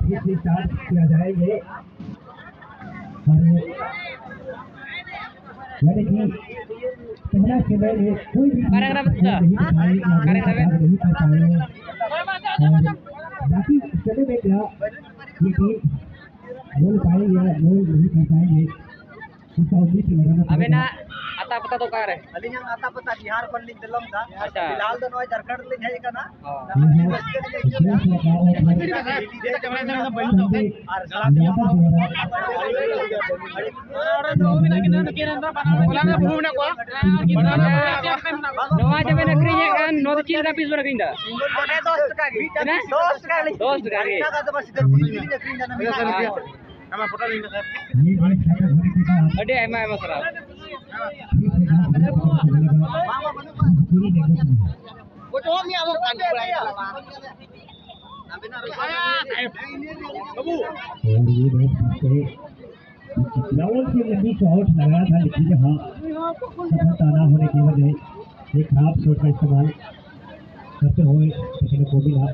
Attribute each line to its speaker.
Speaker 1: फिर से स्टार्ट किया जाए ये यानी कि पहला समय में कोई भी नहीं कर पाए बाकी समय में क्या ये टीम बोल पाएंगे या बोल नहीं कर पाएंगे इसका उम्मीद लगाना
Speaker 2: अबे ना आता पता तो कार है
Speaker 3: अलिंग आता पता बिहार पर लिंक दिलम था
Speaker 2: अच्छा
Speaker 3: फिलहाल तो नोय झारखंड लिंक है का ना
Speaker 2: नवा जब नकरी kan no kecil tapi sudah kerinda
Speaker 3: 10 टका की 10 टका ली
Speaker 2: 10 टका की
Speaker 3: का तो बस 3 दिन करींदा ना हमें फोटो लिंक सर
Speaker 2: अडे एमा एमा सर
Speaker 3: फोटो में आवो कान बाबू
Speaker 1: राहुल की लंबी शॉट लगाया था लेकिन हाँ सफलता ना होने की वजह एक खराब शॉट का इस्तेमाल करते हुए देखने को मिला